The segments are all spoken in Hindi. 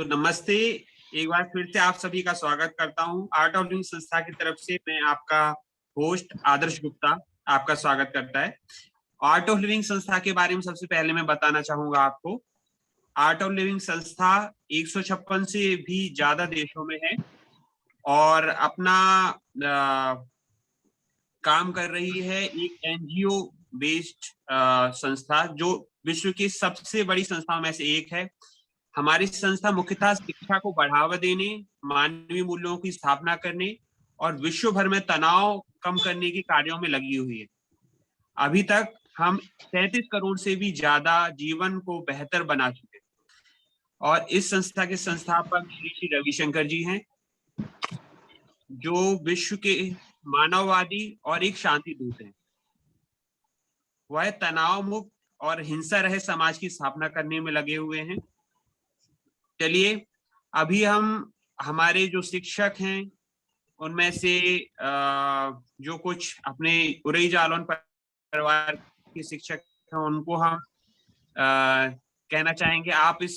तो नमस्ते, एक बार फिर से आप सभी का स्वागत करता हूं। आर्ट ऑफ लिविंग संस्था की तरफ से मैं आपका होस्ट आदर्श गुप्ता आपका स्वागत करता है। आर्ट ऑफ लिविंग संस्था के बारे में सबसे पहले मैं बताना चाहूंगा आपको। आर्ट ऑफ लिविंग संस्था 156 से भी ज्यादा देशों में है और अपना काम कर रही है। एक एनजीओ बेस्ड संस्था जो विश्व की सबसे बड़ी संस्थाओं में से एक है। हमारी संस्था मुख्यतः शिक्षा को बढ़ावा देने, मानवीय मूल्यों की स्थापना करने और विश्व भर में तनाव कम करने के कार्यों में लगी हुई है। अभी तक हम 33 करोड़ से भी ज्यादा जीवन को बेहतर बना चुके हैं और इस संस्था के संस्थापक श्री रविशंकर जी हैं, जो विश्व के मानववादी और एक शांति दूत हैं। वह तनाव मुक्त और हिंसा रहित समाज की स्थापना करने में लगे हुए हैं। चलिए, अभी हम हमारे जो शिक्षक हैं उनमें से जो कुछ अपने उरई जालौन परिवार के शिक्षक हैं उनको हम कहना चाहेंगे आप इस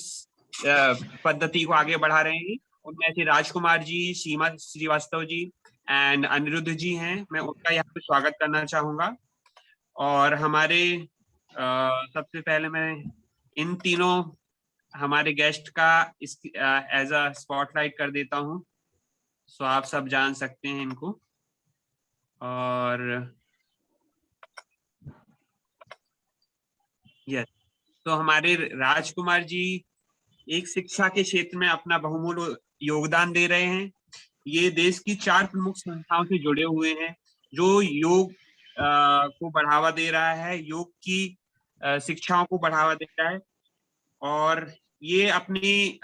पद्धति को आगे बढ़ा रहे हैं। उनमें से राजकुमार जी, सीमा श्रीवास्तव जी एंड अनिरुद्ध जी हैं। मैं उनका यहाँ पे स्वागत करना चाहूंगा। और हमारे सबसे पहले मैं इन तीनों हमारे गेस्ट का एज अ स्पॉटलाइट कर देता हूं, सो आप सब जान सकते हैं इनको। और यस, तो हमारे राजकुमार जी एक शिक्षा के क्षेत्र में अपना बहुमूल्य योगदान दे रहे हैं। ये देश की 4 प्रमुख संस्थाओं से जुड़े हुए हैं जो योग को बढ़ावा दे रहा है, योग की शिक्षाओं को बढ़ावा दे रहा है। और ये अपनी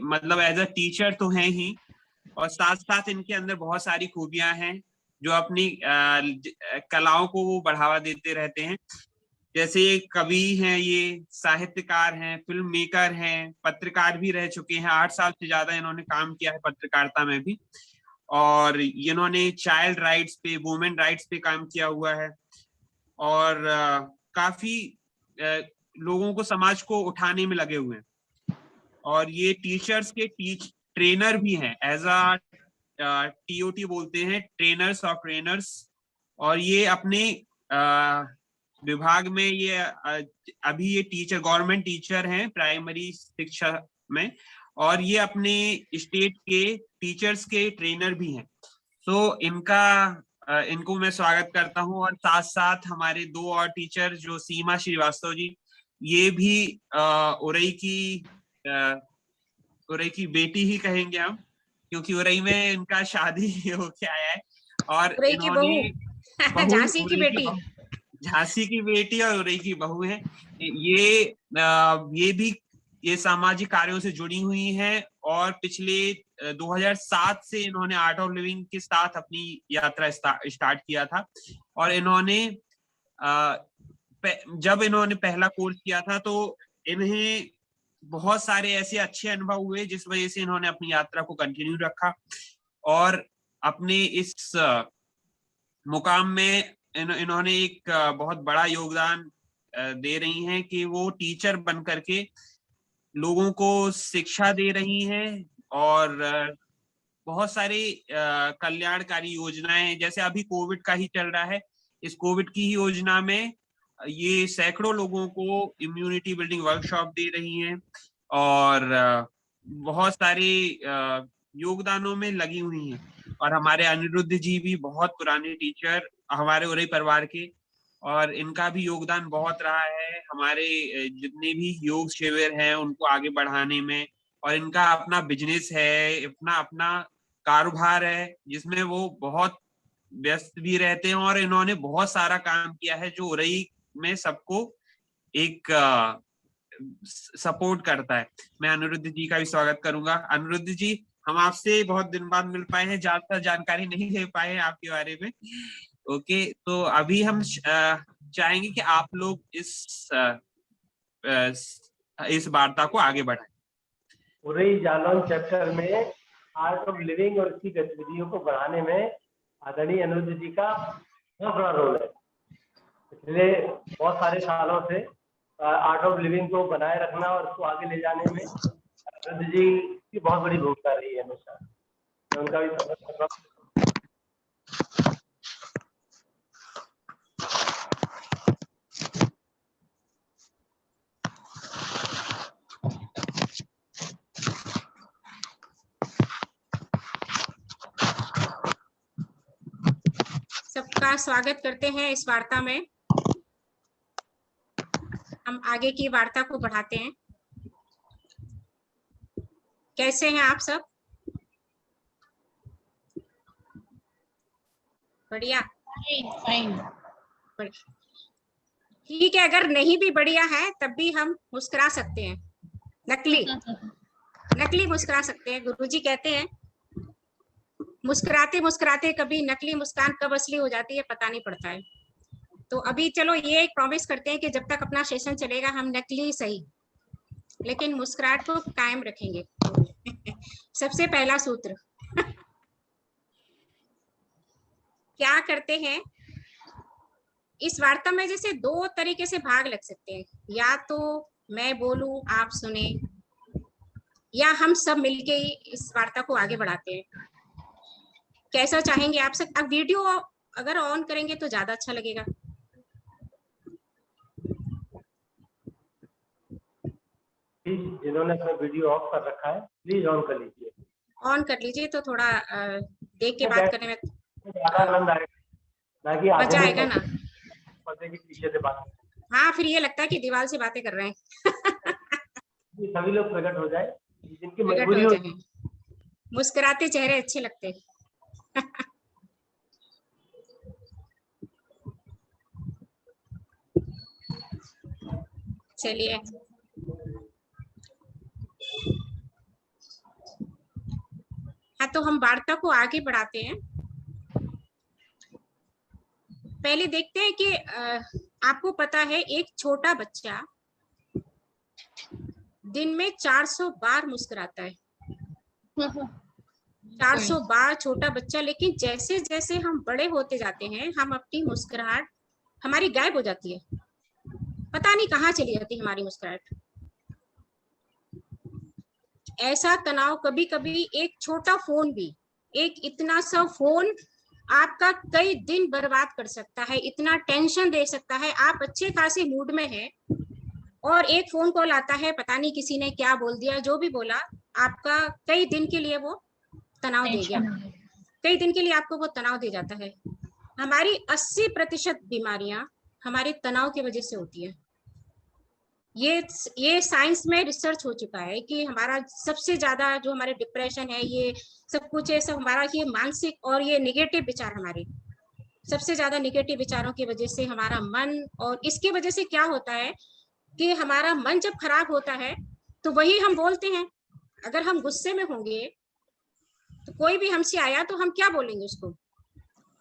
मतलब एज अ टीचर तो हैं ही, और साथ साथ इनके अंदर बहुत सारी खूबियां हैं जो अपनी कलाओं को वो बढ़ावा देते रहते हैं। जैसे कवि हैं, ये साहित्यकार हैं, फिल्म मेकर हैं, पत्रकार भी रह चुके हैं। 8 साल से ज्यादा इन्होंने काम किया है पत्रकारिता में भी। और इन्होंने चाइल्ड राइट्स पे, वुमेन राइट्स पे काम किया हुआ है और काफी लोगों को, समाज को उठाने में लगे हुए हैं। और ये टीचर्स के ट्रेनर भी हैं, एज अ TOT बोलते हैं, ट्रेनर्स और ट्रेनर्स। और ये अपने विभाग में ये अभी ये टीचर, गवर्नमेंट टीचर हैं प्राइमरी शिक्षा में, और ये अपने स्टेट के टीचर्स के ट्रेनर भी हैं। तो इनको मैं स्वागत करता हूं। और साथ साथ हमारे 2 और टीचर, जो सीमा श्रीवास्तव जी, ये भी उरई की बेटी ही कहेंगे हम, क्योंकि उरई में इनका शादी होके आया है। और इन्होंने झांसी की बेटी, झांसी की बेटी और उरई की बहू है। ये भी ये सामाजिक कार्यों से जुड़ी हुई हैं और पिछले 2007 से इन्होंने आर्ट ऑफ लिविंग के साथ अपनी यात्रा स्टार्ट किया था। और इन्होंने जब इन्होंने पहला कोर्स किया था तो इन्हें बहुत सारे ऐसे अच्छे अनुभव हुए जिस वजह से इन्होंने अपनी यात्रा को कंटिन्यू रखा और अपने इस मुकाम में इन्होंने एक बहुत बड़ा योगदान दे रही हैं कि वो टीचर बन करके लोगों को शिक्षा दे रही हैं। और बहुत सारी कल्याणकारी योजनाएं, जैसे अभी कोविड का ही चल रहा है, इस कोविड की ही योजना में ये सैकड़ों लोगों को इम्यूनिटी बिल्डिंग वर्कशॉप दे रही हैं और बहुत सारे योगदानों में लगी हुई हैं। और हमारे अनिरुद्ध जी भी बहुत पुराने टीचर हमारे उरई परिवार के, और इनका भी योगदान बहुत रहा है हमारे जितने भी योग शिविर हैं उनको आगे बढ़ाने में। और इनका अपना बिजनेस है, अपना कारोबार है जिसमें वो बहुत व्यस्त भी रहते हैं। और इन्होंने बहुत सारा काम किया है जो उरई में सबको एक सपोर्ट करता है। मैं अनिरुद्ध जी का भी स्वागत करूंगा। अनिरुद्ध जी, हम आपसे बहुत दिन बाद मिल पाए हैं, ज्यादा जानकारी नहीं ले पाए हैं आपके बारे में। ओके, तो अभी हम चाहेंगे कि आप लोग इस वार्ता को आगे बढ़ाएं। उरई जालौन चैप्टर में आर्ट ऑफ लिविंग और इसकी गतिविधियों को बढ़ाने में आदरणीय अनिरुद्ध जी का बहुत बड़ा रोल है। पिछले बहुत सारे सालों से आर्ट ऑफ लिविंग को बनाए रखना और उसको आगे ले जाने में अनिरुद्ध जी की बहुत बड़ी भूमिका रही है हमेशा, मैं उनका भी समझ कर रहा हूँ। सबका स्वागत करते हैं इस वार्ता में। हम आगे की वार्ता को बढ़ाते हैं। कैसे हैं आप सब? बढ़िया, फाइन। ठीक है, अगर नहीं भी बढ़िया है तब भी हम मुस्कुरा सकते हैं, नकली मुस्कुरा सकते हैं। गुरुजी कहते हैं मुस्कुराते मुस्कुराते कभी नकली मुस्कान कब असली हो जाती है पता नहीं पड़ता है। तो अभी चलो ये एक प्रॉमिस करते हैं कि जब तक अपना सेशन चलेगा हम नकली सही लेकिन मुस्कुराहट को कायम रखेंगे। सबसे पहला सूत्र क्या करते हैं इस वार्ता में, जैसे दो तरीके से भाग लग सकते हैं, या तो मैं बोलूं आप सुने, या हम सब मिलके इस वार्ता को आगे बढ़ाते हैं। कैसा चाहेंगे आप सब? अब वीडियो अगर ऑन करेंगे तो ज्यादा अच्छा लगेगा। प्लीज जिन्होंने अपना वीडियो ऑफ कर रखा है प्लीज ऑन कर लीजिए। ऑन कर लीजिए तो थोड़ा देख के बात करने में ज्यादा आनंद आएगा, ना कि मजा आएगा ना। पर्दे के पीछे से बात। हाँ, फिर ये लगता है कि दीवार से बातें कर रहे हैं। सभी लोग प्रकट हो जाए जिनकी प्रकट मजबूरी हो हो। जाए, मुस्कुराते चेहरे अच्छे लगते हैं। चलिए, हाँ तो हम वार्ता को आगे बढ़ाते हैं। पहले देखते हैं कि आपको पता है एक छोटा बच्चा दिन में 400 बार मुस्कुराता है। 400 बार छोटा बच्चा, लेकिन जैसे जैसे हम बड़े होते जाते हैं हम अपनी मुस्कुराहट हमारी गायब हो जाती है, पता नहीं कहाँ चली जाती है हमारी मुस्कुराहट। ऐसा तनाव कभी कभी एक छोटा फोन भी, एक इतना सा फोन आपका कई दिन बर्बाद कर सकता है, इतना टेंशन दे सकता है। आप अच्छे खासे मूड में हैं और एक फोन कॉल आता है, पता नहीं किसी ने क्या बोल दिया, जो भी बोला आपका कई दिन के लिए वो तनाव दे गया, कई दिन के लिए आपको वो तनाव दे जाता है। हमारी 80% बीमारियां हमारे तनाव की वजह से होती है। ये साइंस में रिसर्च हो चुका है कि हमारा सबसे ज्यादा जो हमारे डिप्रेशन है, ये सब कुछ है, सब हमारा ये मानसिक और ये निगेटिव विचार, हमारे सबसे ज्यादा निगेटिव विचारों की वजह से हमारा मन, और इसकी वजह से क्या होता है कि हमारा मन जब खराब होता है तो वही हम बोलते हैं। अगर हम गुस्से में होंगे तो कोई भी हमसे आया तो हम क्या बोलेंगे, उसको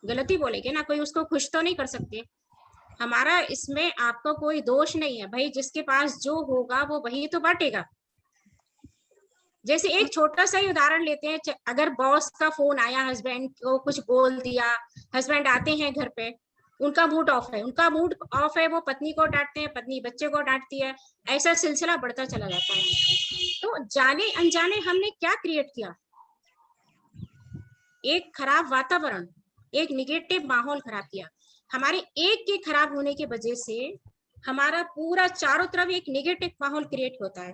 गलती बोलेंगे ना, कोई उसको खुश तो नहीं कर सकते। हमारा इसमें आपका कोई दोष नहीं है भाई, जिसके पास जो होगा वो वही तो बांटेगा। जैसे एक छोटा सा ही उदाहरण लेते हैं, अगर बॉस का फोन आया, हस्बैंड को कुछ बोल दिया, हस्बैंड आते हैं घर पे, उनका मूड ऑफ है, वो पत्नी को डांटते हैं, पत्नी बच्चे को डांटती है, ऐसा सिलसिला बढ़ता चला जाता है। तो जाने अनजाने हमने क्या क्रिएट किया, एक खराब वातावरण, एक निगेटिव माहौल खराब किया। हमारे एक के खराब होने की वजह से हमारा पूरा चारों तरफ एक निगेटिव माहौल क्रिएट होता है।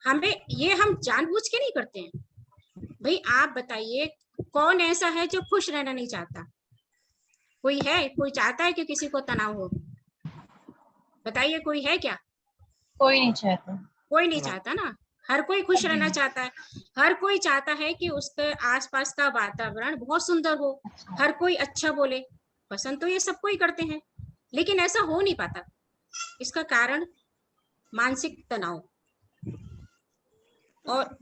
हम जानबूझ के नहीं करते हैं भाई। आप बताइए कौन ऐसा है जो खुश रहना नहीं चाहता? कोई है? कोई चाहता है कि किसी को तनाव हो? बताइए, कोई है क्या? कोई नहीं चाहता। कोई नहीं चाहता ना, हर कोई खुश रहना चाहता है। हर कोई चाहता है कि उसके आसपास का वातावरण बहुत सुंदर हो, हर कोई अच्छा बोले। पसंद तो ये सब कोई करते हैं, लेकिन ऐसा हो नहीं पाता। इसका कारण मानसिक तनाव, और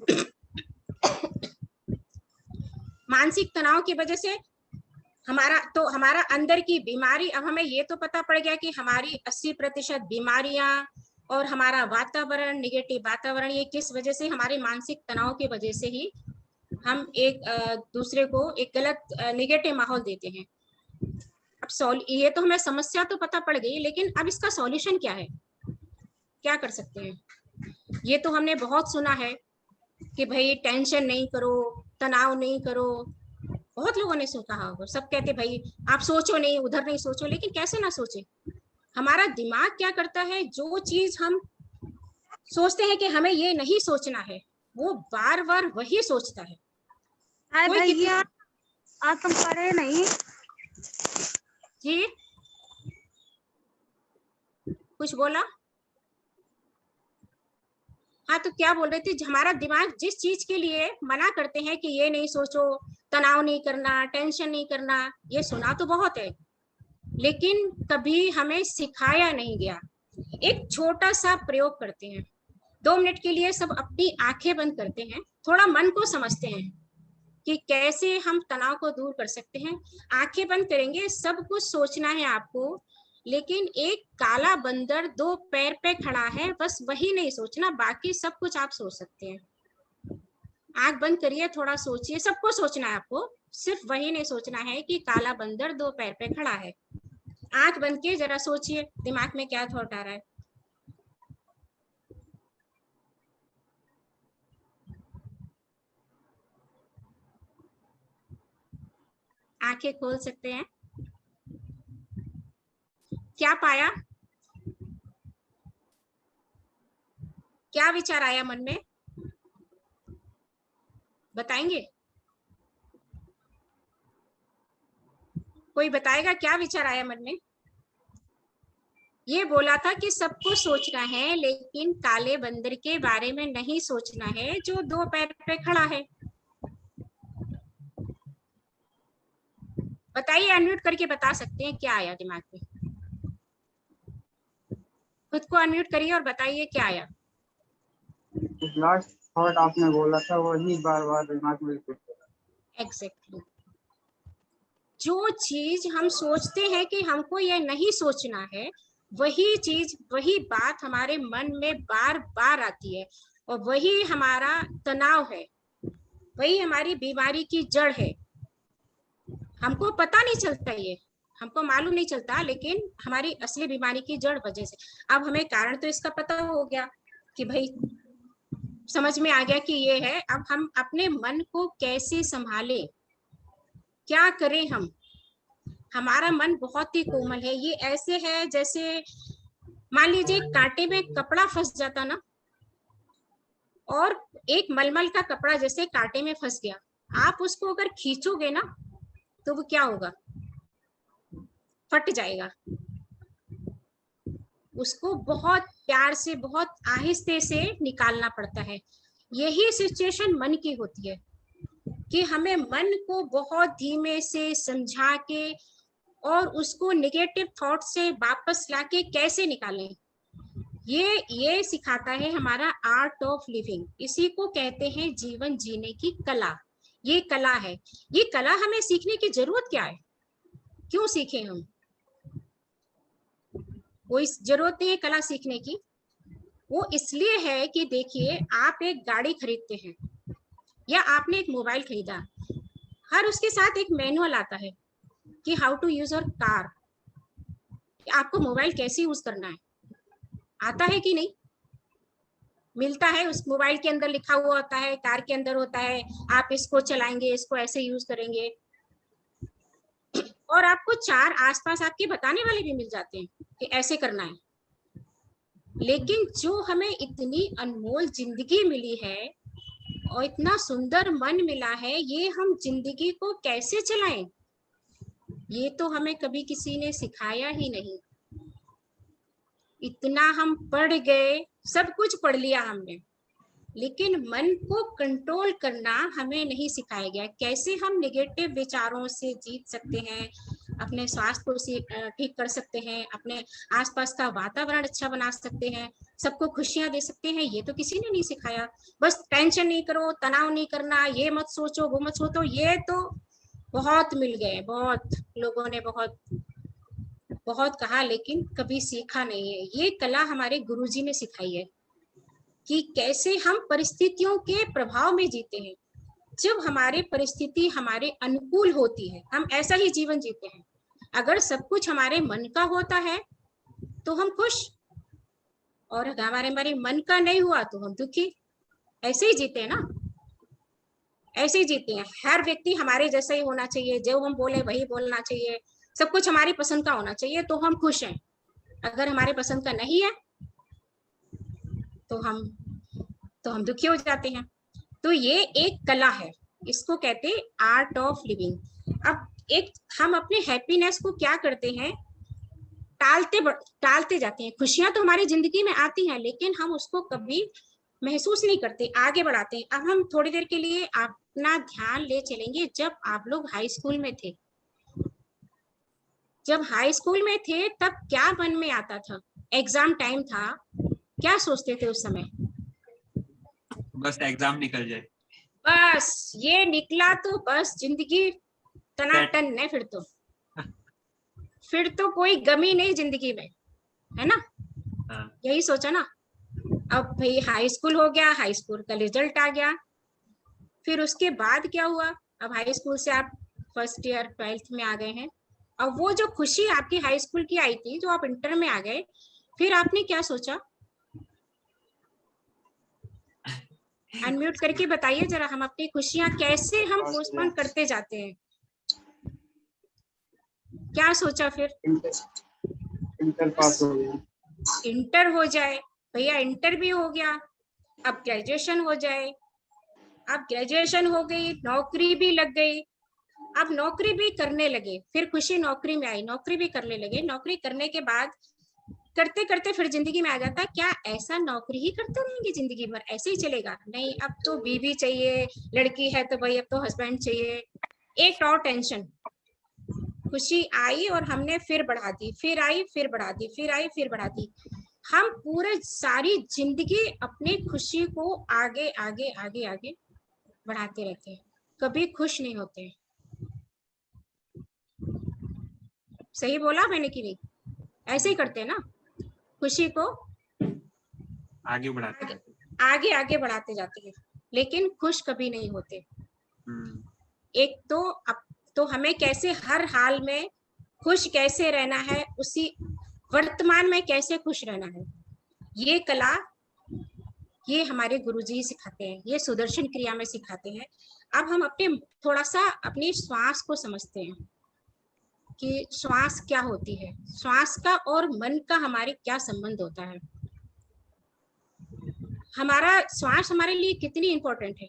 मानसिक तनाव की वजह से हमारा अंदर की बीमारी, अब हमें ये तो पता पड़ गया कि हमारी 80% बीमारियां और हमारा वातावरण, निगेटिव वातावरण, ये किस वजह से, हमारे मानसिक तनाव की वजह से ही हम एक दूसरे को एक गलत निगेटिव माहौल देते हैं। अब ये तो हमें समस्या तो पता पड़ गई, लेकिन अब इसका सॉल्यूशन क्या है, क्या कर सकते हैं? ये तो हमने बहुत सुना है कि भाई टेंशन नहीं करो, तनाव नहीं करो, बहुत लोगों ने कहा होगा। सब कहते भाई आप सोचो नहीं, उधर नहीं सोचो, लेकिन कैसे ना सोचे। हमारा दिमाग क्या करता है, जो चीज हम सोचते हैं कि हमें ये नहीं सोचना है, वो बार बार वही सोचता है। हाय कोई भैया, आज तुम पढ़े नहीं? जी कुछ बोला? हाँ, तो क्या बोल रहे थे? हमारा दिमाग जिस चीज के लिए मना करते हैं कि ये नहीं सोचो, तनाव नहीं करना, टेंशन नहीं करना, ये सुना तो बहुत है, लेकिन कभी हमें सिखाया नहीं गया। एक छोटा सा प्रयोग करते हैं। 2 मिनट के लिए सब अपनी आंखें बंद करते हैं, थोड़ा मन को समझते हैं कि कैसे हम तनाव को दूर कर सकते हैं। आंखें बंद करेंगे, सब कुछ सोचना है आपको, लेकिन एक काला बंदर 2 पैर पे खड़ा है, बस वही नहीं सोचना, बाकी सब कुछ आप सोच सकते हैं। आंख बंद करिए, थोड़ा सोचिए, सबको सोचना है आपको, सिर्फ वही नहीं सोचना है कि काला बंदर 2 पैर पे खड़ा है। आंख बंद के जरा सोचिए दिमाग में क्या थॉट आ रहा है। आंखें खोल सकते हैं। क्या पाया? क्या विचार आया मन में? बताएंगे? कोई बताएगा क्या विचार आया मन में? ये बोला था कि सबको सोचना है, लेकिन काले बंदर के बारे में नहीं सोचना है जो 2 पैर पे खड़ा है। बताइए, अनम्यूट करके बता सकते हैं क्या आया दिमाग में। खुद को अनम्यूट करिए और बताइए क्या आया। लास्ट थॉट आपने बोला था वही बार बार दिमाग में एग्जैक्टली। जो चीज हम सोचते हैं कि हमको ये नहीं सोचना है, वही चीज, वही बात हमारे मन में बार बार आती है, और वही हमारा तनाव है, वही हमारी बीमारी की जड़ है। हमको पता नहीं चलता, ये हमको मालूम नहीं चलता, लेकिन हमारी असली बीमारी की जड़ वजह से। अब हमें कारण तो इसका पता हो गया कि भाई समझ में आ गया कि ये है। अब हम अपने मन को कैसे संभालें, क्या करें हम? हमारा मन बहुत ही कोमल है। ये ऐसे है जैसे मान लीजिए कांटे में कपड़ा फंस जाता ना, और एक मलमल का कपड़ा जैसे कांटे में फंस गया, आप उसको अगर खींचोगे ना तो वो क्या होगा? फट जाएगा। उसको बहुत प्यार से, बहुत आहिस्ते से निकालना पड़ता है। यही सिचुएशन मन की होती है कि हमें मन को बहुत धीमे से समझा के और उसको नेगेटिव थॉट से वापस लाके कैसे निकालें, ये सिखाता है हमारा आर्ट ऑफ लिविंग। इसी को कहते हैं जीवन जीने की कला। ये कला है। ये कला हमें सीखने की जरूरत क्या है? क्यों सीखें हम? कोई जरूरत नहीं है कला सीखने की। वो इसलिए है कि देखिए, आप एक गाड़ी खरीदते हैं या आपने एक मोबाइल खरीदा, हर उसके साथ एक मैनुअल आता है कि how to use your car. आपको मोबाइल कैसे यूज करना है आता है कि नहीं? मिलता है, उस मोबाइल के अंदर लिखा हुआ होता है, कार के अंदर होता है, आप इसको चलाएंगे, इसको ऐसे यूज करेंगे, और आपको 4 आसपास आपके बताने वाले भी मिल जाते हैं कि ऐसे करना है। लेकिन जो हमें इतनी अनमोल जिंदगी मिली है और इतना सुंदर मन मिला है, ये हम जिंदगी को कैसे चलाएं, ये तो हमें कभी किसी ने सिखाया ही नहीं। इतना हम पढ़ गए, सब कुछ पढ़ लिया हमने, लेकिन मन को कंट्रोल करना हमें नहीं सिखाया गया। कैसे हम नेगेटिव विचारों से जीत सकते हैं, अपने स्वास्थ्य को ठीक कर सकते हैं, अपने आसपास का वातावरण अच्छा बना सकते हैं, सबको खुशियां दे सकते हैं, ये तो किसी ने नहीं सिखाया। बस टेंशन नहीं करो, तनाव नहीं करना, ये मत सोचो, वो मत सोचो, ये तो बहुत मिल गए, बहुत लोगों ने बहुत कहा, लेकिन कभी सीखा नहीं है। ये कला हमारे गुरुजी ने सिखाई है कि कैसे हम परिस्थितियों के प्रभाव में जीते हैं। जब हमारी परिस्थिति हमारे अनुकूल होती है, हम ऐसा ही जीवन जीते हैं। अगर सब कुछ हमारे मन का होता है तो हम खुश, और हमारे हमारे मन का नहीं हुआ तो हम दुखी। ऐसे ही जीते हैं ना, ऐसे ही जीते हैं। हर व्यक्ति हमारे जैसा ही होना चाहिए, जो हम बोले वही बोलना चाहिए, सब कुछ हमारी पसंद का होना चाहिए तो हम खुश हैं। अगर हमारे पसंद का नहीं है तो हम दुखी हो जाते हैं। तो ये एक कला है, इसको कहते हैं आर्ट ऑफ लिविंग। अब एक हम अपने हैप्पीनेस को क्या करते हैं, टालते जाते हैं। खुशियां तो हमारी जिंदगी में आती हैं लेकिन हम उसको कभी महसूस नहीं करते, आगे बढ़ाते हैं। अब हम थोड़ी देर के लिए अपना ध्यान ले चलेंगे, जब आप लोग हाई स्कूल में थे, जब हाई स्कूल में थे तब क्या मन में आता था? एग्जाम टाइम था, क्या सोचते थे उस समय? बस एग्जाम निकल जाए। बस ये निकला तो बस जिंदगी टनाटन है, फिर तो कोई गमी नहीं जिंदगी में, है ना? हाँ। यही सोचा ना। अब भाई हाई स्कूल हो गया, हाई स्कूल का रिजल्ट आ गया, फिर उसके बाद क्या हुआ? अब हाई स्कूल से आप फर्स्ट ईयर 12th में आ गए हैं। अब वो जो खुशी आपकी हाई स्कूल की आई थी, जो आप इंटर में आ गए, फिर आपने क्या सोचा? अनम्यूट करके बताइए जरा, हम अपनी खुशियां कैसे हम पोस्टपोन करते जाते हैं? क्या सोचा फिर? इंटर पास हो गया। इंटर हो जाए भैया, इंटर भी हो गया, अब ग्रेजुएशन हो जाए। अब ग्रेजुएशन हो गई, नौकरी भी लग गई, अब नौकरी भी करने लगे, फिर खुशी नौकरी में आई, नौकरी भी करने लगे। नौकरी करने के बाद करते करते फिर जिंदगी में आ जाता है, क्या ऐसा नौकरी ही करते रहेंगे जिंदगी भर, ऐसे ही चलेगा? नहीं, अब तो बीवी चाहिए, लड़की है तो भाई अब तो हस्बैंड चाहिए, एक और टेंशन। खुशी आई और हमने फिर बढ़ा दी, फिर आई फिर बढ़ा दी, फिर आई फिर बढ़ा दी। हम पूरे सारी जिंदगी अपनी खुशी को आगे आगे आगे आगे बढ़ाते रहते हैं, कभी खुश नहीं होते। सही बोला मैंने कि नहीं? ऐसे ही करते हैं ना, खुशी को आगे बढ़ाते हैं। आगे आगे बढ़ाते जाते हैं लेकिन खुश कभी नहीं होते। एक तो अब तो हमें कैसे हर हाल में खुश कैसे रहना है, उसी वर्तमान में कैसे खुश रहना है, ये कला ये हमारे गुरुजी सिखाते हैं, ये सुदर्शन क्रिया में सिखाते हैं। अब हम अपने थोड़ा सा अपनी श्वास को समझते हैं कि श्वास क्या होती है, श्वास का और मन का हमारे क्या संबंध होता है। हमारा श्वास हमारे लिए कितनी इंपॉर्टेंट है।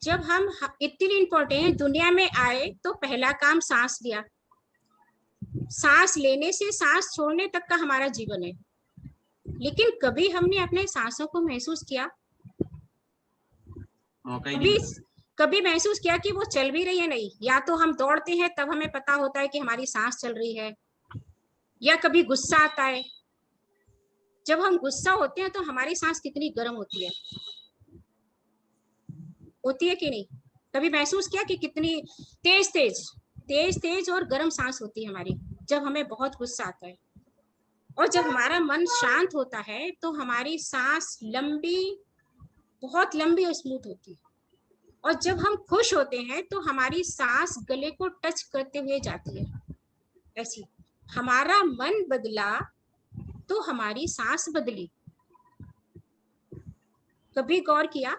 जब हम इतनी इंपॉर्टेंट दुनिया में आए तो पहला काम सांस लिया, सांस लेने से सांस छोड़ने तक का हमारा जीवन है, लेकिन कभी हमने अपने सांसों को महसूस किया? कभी महसूस किया कि वो चल भी रही है? नहीं। या तो हम दौड़ते हैं तब हमें पता होता है कि हमारी सांस चल रही है, या कभी गुस्सा आता है, जब हम गुस्सा होते हैं तो हमारी सांस कितनी गर्म होती है कि नहीं? कभी महसूस किया कि कितनी तेज तेज और गर्म सांस होती है हमारी जब हमें बहुत गुस्सा आता है। और जब हमारा मन शांत होता है तो हमारी सांस बहुत लंबी और स्मूथ होती है। और जब हम खुश होते हैं तो हमारी सांस गले को टच करते हुए जाती है। ऐसी हमारा मन बदला तो हमारी सांस बदली। कभी गौर किया?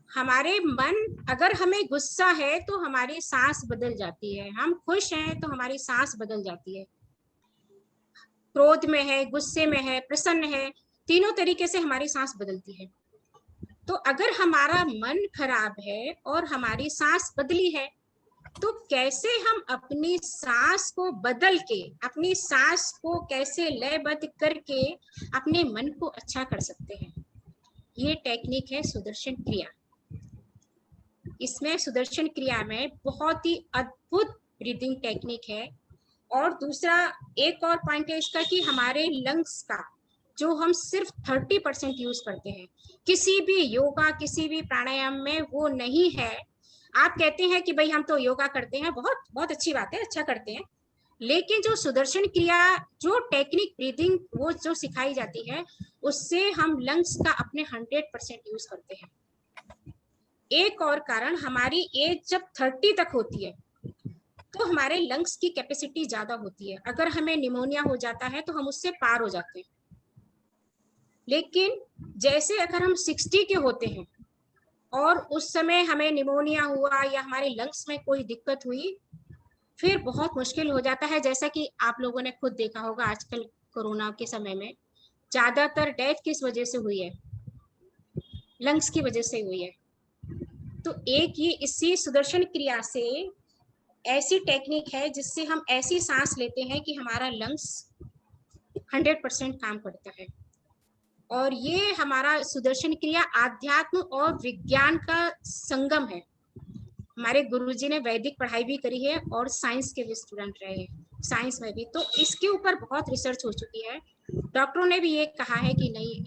हमारे मन, अगर हमें गुस्सा है तो हमारी सांस बदल जाती है, हम खुश हैं तो हमारी सांस बदल जाती है, क्रोध में है, गुस्से में है, प्रसन्न है, तीनों तरीके से हमारी सांस बदलती है। तो अगर हमारा मन खराब है और हमारी सांस बदली है तो कैसे हम अपनी सांस को बदल के, अपनी सांस को कैसे लयबद्ध करके अपने मन को अच्छा कर सकते हैं? ये टेक्निक है सुदर्शन क्रिया। इसमें सुदर्शन क्रिया में बहुत ही अद्भुत ब्रीदिंग टेक्निक है। और दूसरा एक और पॉइंट है इसका कि हमारे लंग्स का जो हम सिर्फ 30% यूज करते हैं, किसी भी योगा किसी भी प्राणायाम में वो नहीं है। आप कहते हैं कि भाई हम तो योगा करते हैं, बहुत बहुत अच्छी बात है, अच्छा करते हैं, लेकिन जो सुदर्शन क्रिया जो टेक्निक ब्रीदिंग वो जो सिखाई जाती है उससे हम लंग्स का अपने 100% यूज करते हैं। एक और कारण, हमारी एज जब 30 तक होती है तो हमारे लंग्स की कैपेसिटी ज्यादा होती है। अगर हमें निमोनिया हो जाता है तो हम उससे पार हो जाते हैं, लेकिन जैसे अगर हम 60 के होते हैं और उस समय हमें निमोनिया हुआ या हमारे लंग्स में कोई दिक्कत हुई, फिर बहुत मुश्किल हो जाता है। जैसा कि आप लोगों ने खुद देखा होगा, आजकल कोरोना के समय में ज्यादातर डेथ किस वजह से हुई है? लंग्स की वजह से हुई है। तो एक ये इसी सुदर्शन क्रिया से ऐसी टेक्निक है जिससे हम ऐसी सांस लेते हैं कि हमारा लंग्स 100% काम करता है। और ये हमारा सुदर्शन क्रिया आध्यात्म और विज्ञान का संगम है। हमारे गुरुजी ने वैदिक पढ़ाई भी करी है और साइंस के भी स्टूडेंट रहे हैं, साइंस में भी। तो इसके ऊपर बहुत रिसर्च हो चुकी है। डॉक्टरों ने भी ये कहा है कि नहीं,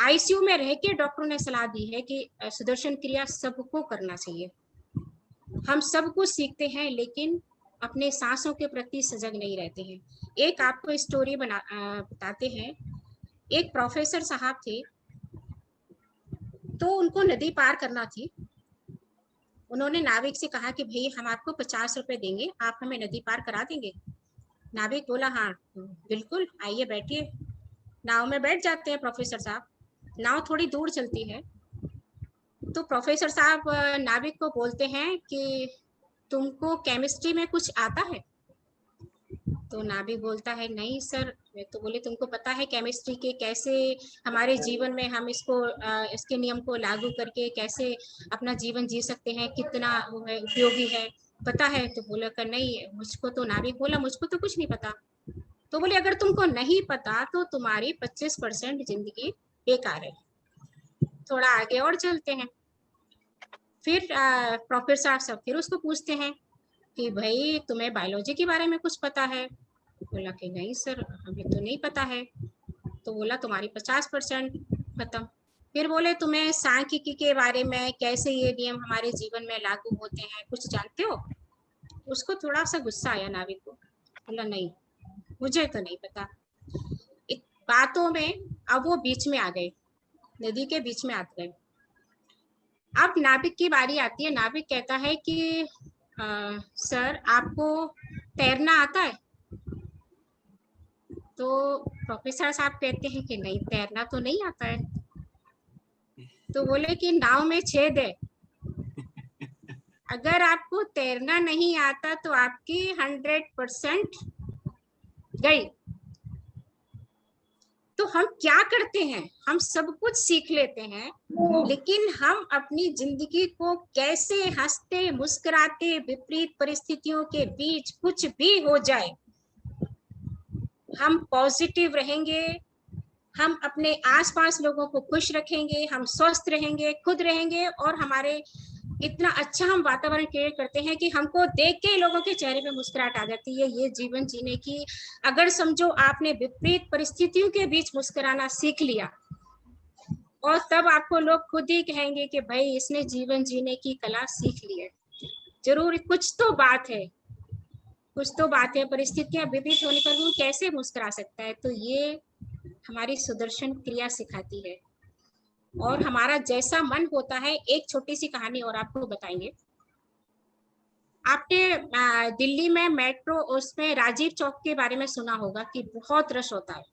आईसीयू में रह के डॉक्टरों ने सलाह दी है कि सुदर्शन क्रिया सबको करना चाहिए। हम सब कुछ सीखते हैं लेकिन अपने सांसों के प्रति सजग नहीं रहते हैं। एक आपको स्टोरी बताते हैं। एक प्रोफेसर साहब थे, तो उनको नदी पार करना थी। उन्होंने नाविक से कहा कि भाई हम आपको 50 रुपए देंगे, आप हमें नदी पार करा देंगे? नाविक बोला हाँ बिल्कुल, आइए बैठिए। नाव में बैठ जाते हैं प्रोफेसर साहब। नाव थोड़ी दूर चलती है तो प्रोफेसर साहब नाविक को बोलते हैं कि तुमको केमिस्ट्री में कुछ आता है? तो नाविक बोलता है नहीं सर। तो बोले तुमको पता है केमिस्ट्री के कैसे हमारे जीवन में हम इसके नियम को लागू करके कैसे अपना जीवन जी सकते हैं, कितना वो है उपयोगी है, पता है? तो बोला कर नहीं मुझको तो, नाविक बोला मुझको तो कुछ नहीं पता। तो बोले अगर तुमको नहीं पता तो तुम्हारी 25% जिंदगी बेकार है। थोड़ा आगे और चलते हैं। फिर प्रोफेसर साहब फिर उसको पूछते हैं कि भाई तुम्हें बायोलॉजी के बारे में कुछ पता है? बोला कि नहीं सर हमें तो नहीं पता है। तो बोला तुम्हारी 50% खत्म। फिर बोले तुम्हें सांख्यिकी के बारे में, कैसे ये नियम हमारे जीवन में लागू होते हैं, कुछ जानते हो? उसको थोड़ा सा गुस्सा आया नाविक को। बोला नहीं मुझे तो नहीं पता। बातों में अब वो बीच में आ गए, नदी के बीच में आ गए। अब नाविक की बारी आती है। नाविक कहता है कि सर आपको तैरना आता है? तो प्रोफेसर साहब कहते हैं कि नहीं तैरना तो नहीं आता है। तो बोले कि नाव में छेद है, अगर आपको तैरना नहीं आता तो आपकी 100% गई। तो हम क्या करते हैं, हम सब कुछ सीख लेते हैं लेकिन हम अपनी जिंदगी को कैसे हंसते मुस्कुराते विपरीत परिस्थितियों के बीच कुछ भी हो जाए हम पॉजिटिव रहेंगे, हम अपने आसपास लोगों को खुश रखेंगे, हम स्वस्थ रहेंगे, खुद रहेंगे और हमारे इतना अच्छा हम वातावरण क्रिएट करते हैं कि हमको देख के लोगों के चेहरे पे मुस्कुराहट आ जाती है। ये जीवन जीने की, अगर समझो आपने विपरीत परिस्थितियों के बीच मुस्कुराना सीख लिया और तब आपको लोग खुद ही कहेंगे कि भाई इसने जीवन जीने की कला सीख ली है। जरूर कुछ तो बात है, कुछ तो बात है। परिस्थितियां विपरीत होने पर वो कैसे मुस्कुरा सकता है? तो ये हमारी सुदर्शन क्रिया सिखाती है। और हमारा जैसा मन होता है, एक छोटी सी कहानी और आपको बताएंगे। आपने दिल्ली में मेट्रो उसमें राजीव चौक के बारे में सुना होगा कि बहुत रश होता है।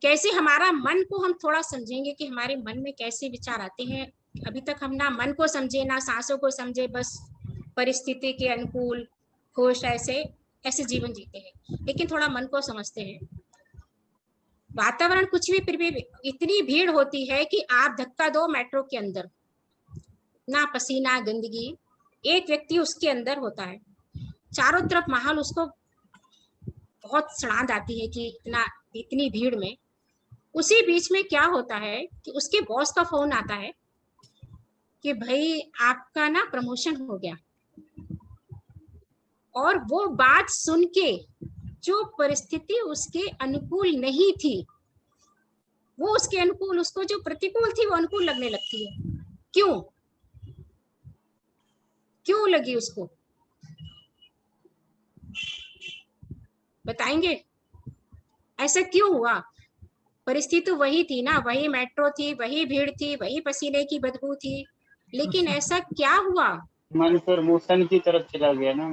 कैसे हमारा मन को हम थोड़ा समझेंगे कि हमारे मन में कैसे विचार आते हैं। अभी तक हम ना मन को समझे ना सांसों को समझे, बस परिस्थिति के अनुकूल खुश ऐसे जीवन जीते हैं। लेकिन थोड़ा मन को समझते हैं। वातावरण कुछ भी, फिर भी इतनी भीड़ होती है कि आप धक्का दो मेट्रो के अंदर, ना पसीना गंदगी, एक व्यक्ति उसके अंदर होता है, चारों तरफ माहौल उसको बहुत सड़ांध आती है कि इतनी भीड़ में। उसी बीच में क्या होता है कि उसके बॉस का फोन आता है कि भाई आपका ना प्रमोशन हो गया। और वो बात सुन के जो परिस्थिति उसके अनुकूल नहीं थी वो उसके अनुकूल, उसको जो प्रतिकूल थी वो अनुकूल लगने लगती है। क्यों लगी उसको? बताएंगे ऐसा क्यों हुआ? परिस्थिति वही थी ना, वही मेट्रो थी, वही भीड़ थी, वही पसीने की बदबू थी, लेकिन ऐसा क्या हुआ मन फिर मोशन की तरफ चला गया ना।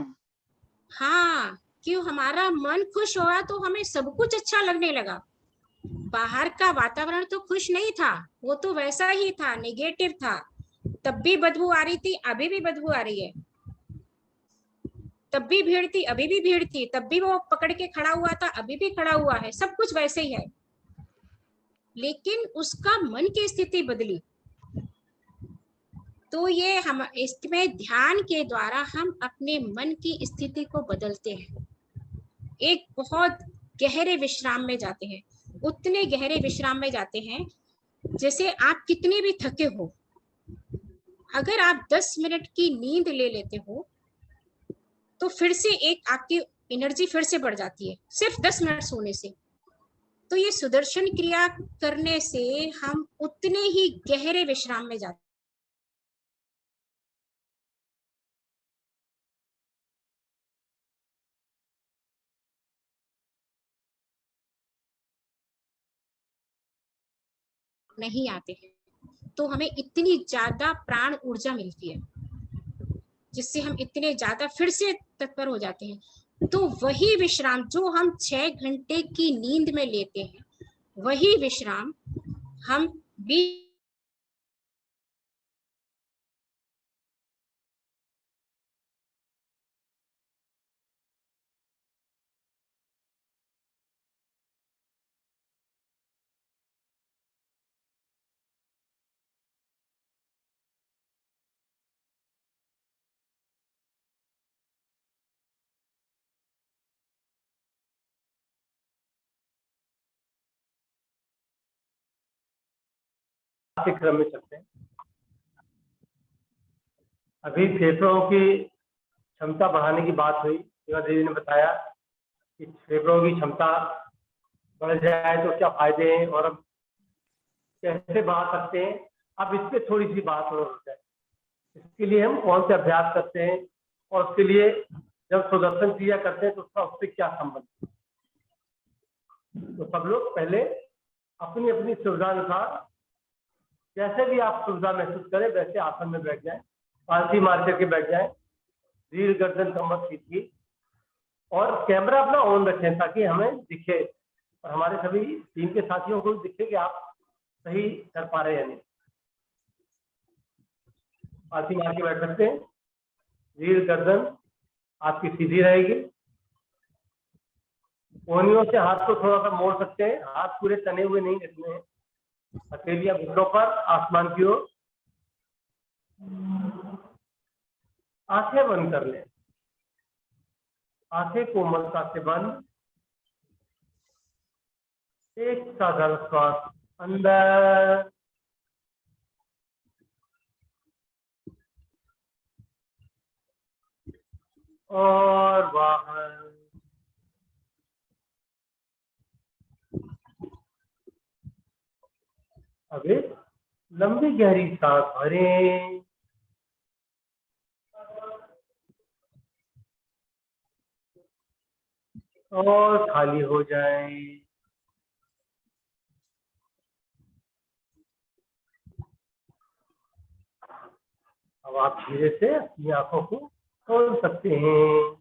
हाँ, क्यों हमारा मन खुश हुआ तो हमें सब कुछ अच्छा लगने लगा। बाहर का वातावरण तो खुश नहीं था, वो तो वैसा ही था, नेगेटिव था। तब भी बदबू आ रही थी, अभी भी बदबू आ रही है। तब भी भीड़ थी, अभी भी भीड़ थी। तब भी वो पकड़ के खड़ा हुआ था, अभी भी खड़ा हुआ है। सब कुछ वैसे ही है, लेकिन उसका मन की स्थिति बदली। तो ये हम इसमें ध्यान के द्वारा हम अपने मन की स्थिति को बदलते हैं। एक बहुत गहरे विश्राम में जाते हैं, उतने गहरे विश्राम में जाते हैं जैसे आप कितने भी थके हो। अगर आप 10 मिनट की नींद ले लेते हो तो फिर से एक आपकी एनर्जी फिर से बढ़ जाती है, सिर्फ 10 मिनट सोने से। तो ये सुदर्शन क्रिया करने से हम उतने ही गहरे विश्राम में जाते नहीं आते हैं। तो हमें इतनी ज्यादा प्राण ऊर्जा मिलती है, जिससे हम इतने ज्यादा फिर से तत्पर हो जाते हैं। तो वही विश्राम जो हम 6 घंटे की नींद में लेते हैं, वही विश्राम हम भी क्रम में चलते हैं। अभी फेफड़ों की क्षमता बढ़ाने की बात हुई। शिवा देवी ने बताया कि फेफड़ों की क्षमता बढ़ जाए तो क्या फायदे हैं और हम कैसे बढ़ा सकते हैं। अब इस पे थोड़ी सी बात और हो जाए, इसके लिए हम कौन से अभ्यास करते हैं और उसके लिए जब सुदर्शन क्रिया करते हैं तो उसका उससे क्या संबंध। तो सब लोग पहले अपनी अपनी सुविधा अनुसार जैसे भी आप सुविधा महसूस करें वैसे आसन में बैठ जाएं, पालथी मार करके बैठ जाएं, रीढ़ गर्दन कमर खींचिए और कैमरा अपना ऑन रखें ताकि हमें दिखे और हमारे सभी टीम के साथियों को दिखे कि आप सही कर पा रहे हैं या नहीं। पालथी मार के बैठ सकते हैं, रीढ़ गर्दन आपकी सीधी रहेगी। कोहनियों से हाथ को थोड़ा सा मोड़ सकते हैं, हाथ पूरे तने हुए नहीं रखने हैं। हथेलियां घुटनों पर, आसमान की ओर। आंखें बंद कर लें, आंखें कोमलता से बंद। एक साधारण श्वास अंदर और बाहर। अब एक लंबी गहरी सांस भरें और खाली हो जाए। अब आप धीरे से अपनी आंखों को खोल सकते हैं।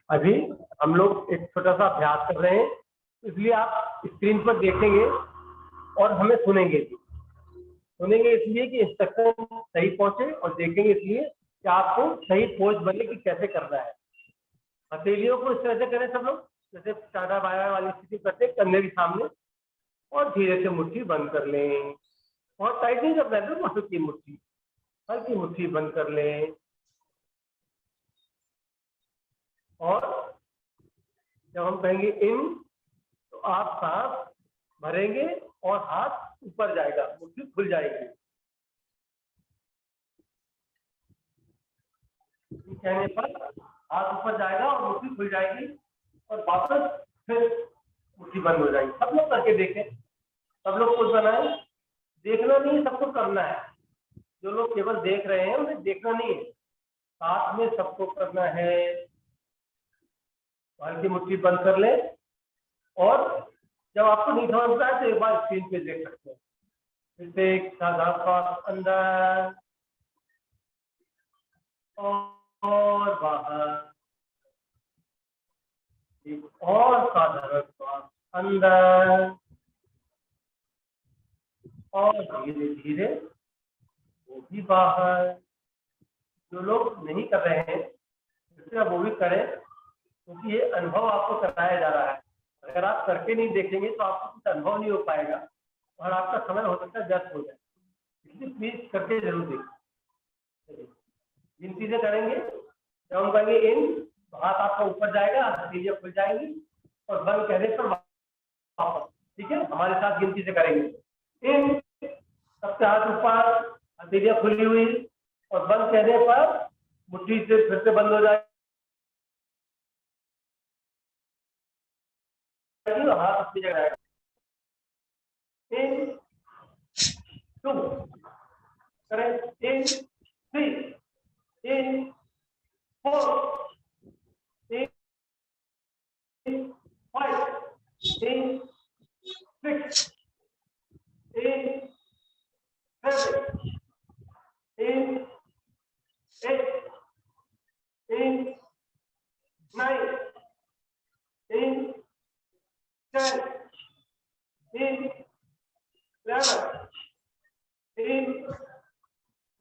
अभी हम लोग एक छोटा सा अभ्यास कर रहे हैं, इसलिए आप स्क्रीन पर देखेंगे और हमें सुनेंगे भी। सुनेंगे इसलिए कि इंस्ट्रक्शन सही पहुंचे और देखेंगे इसलिए कि आपको सही पोज बने कि कैसे करना है। हथेलियों को इस तरह से करें सब लोग, जैसे टाटा बाया वाली स्थिति करते हैं, कंधे के सामने, और धीरे से मुट्ठी बंद कर लें। और टाइट नहीं करना है, हल्की मुट्ठी, हल्की मुट्ठी बंद कर लें। और जब हम कहेंगे इन तो आप सांस भरेंगे और हाथ ऊपर जाएगा, मुट्ठी खुल जाएगी। कहने पर हाथ ऊपर जाएगा और मुट्ठी खुल जाएगी और वापस फिर मुट्ठी बंद हो जाएगी। सब लोग करके देखें, सब लोग कुछ बनाए। देखना नहीं, सबको करना है। जो लोग केवल देख रहे हैं उन्हें देखना नहीं है, साथ में सबको करना है। हल्की मुट्ठी बंद कर ले और जब आपको नहीं समझता है तो एक बार स्क्रीन पे देख सकते हैं। फिर से एक साधारण श्वास अंदर और बाहर, एक और साधारण श्वास अंदर और धीरे धीरे वो भी बाहर। जो लोग नहीं कर रहे हैं इसलिए वो भी करें, क्योंकि ये अनुभव आपको कराया जा रहा है। अगर आप करके नहीं देखेंगे तो आपको कुछ अनुभव नहीं हो पाएगा और आपका समय हो सकता है व्यर्थ हो जाए। इसलिए प्लीज करके जरूर देखिए। गिनती से करेंगे, जब हम कहेंगे इन तो हाथ आपका ऊपर जाएगा, हथेलियां खुल जाएंगी और बंद कहने पर वापस। ठीक है, हमारे साथ गिनती से करेंगे। इन, सबसे हाथ ऊपर, हथेलियां खुली हुई और बंद कहने पर मुट्ठी से फिर से बंद हो जाएगी, हाथ अपनी जगह रहेगा। इन 2 करें, इन 3, इन 4, इन 5, इन 6, इन 7, इन 8, इन 9, इन 10, in 11, in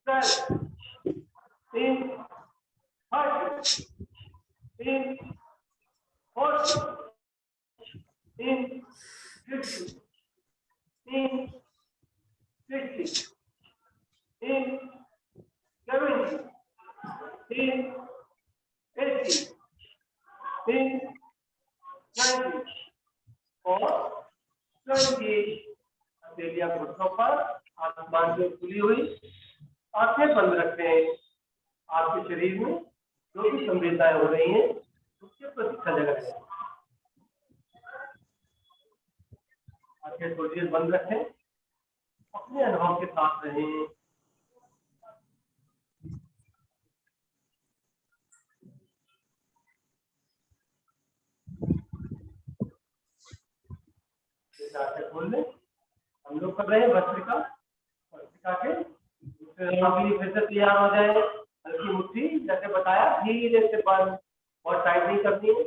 12, in 13, in 14, in 15, in 16, in 17, in 18, in 19 और 20। हथेलियां घुटनों पर, आसमान से खुली हुई, आंखें बंद रखते हैं। आपके शरीर में जो भी संवेदनाएं हो रही हैं उसके प्रति सजग रहें। आंखें थोड़ी देर बंद रखें, अपने अनुभव के साथ रहें। आंखें खोल लें। हम लोग कर रहे हैं भस्त्रिका। भस्त्रिका के दूसरे राउंड के लिए फिर से तैयार हो जाए। हल्की मुट्ठी, जैसे बताया, धीरे से बंद, बहुत टाइट नहीं करनी है।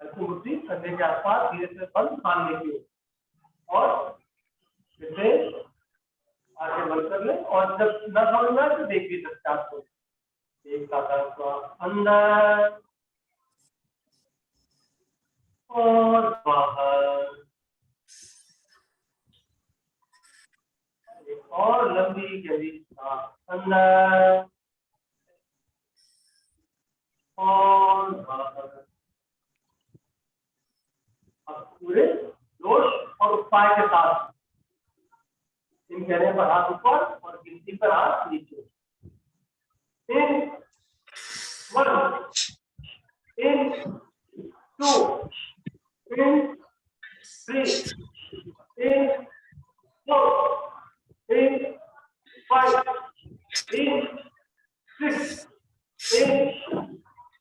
हल्की मुट्ठी कंधे के आसपास, धीरे से बंद, कान लेके और फिर से आंखें बंद कर लें। और जब न समझ में आए तो देख भी सकते हैं आपको। एक साधारण श्वास अंदर और बाहर, एक और लंबी गहरी सांस अंदर और बाहर। अब पूरे जोश और उपाय के साथ इन कहने पर हाथ ऊपर और गिनती पर हाथ नीचे। इन 1, इन 2, इन 3, इन 4, in 5, in 6, in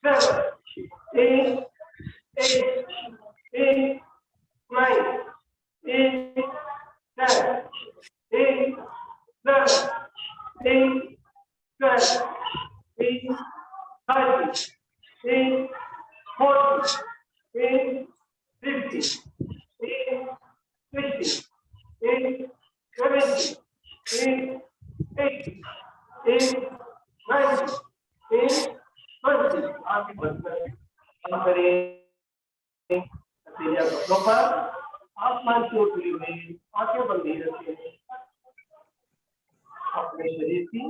7, in 8, in 9, in 10, in 11, in 12, in 13, in 14, in 15, in 16, in 17, in 18, in 19, in 20। आगे बढ़कर हम करें हथेलियां घुटनों पर, आसमान की ओर खुली हुई, आंखें बंद ही रखें। अपने शरीर की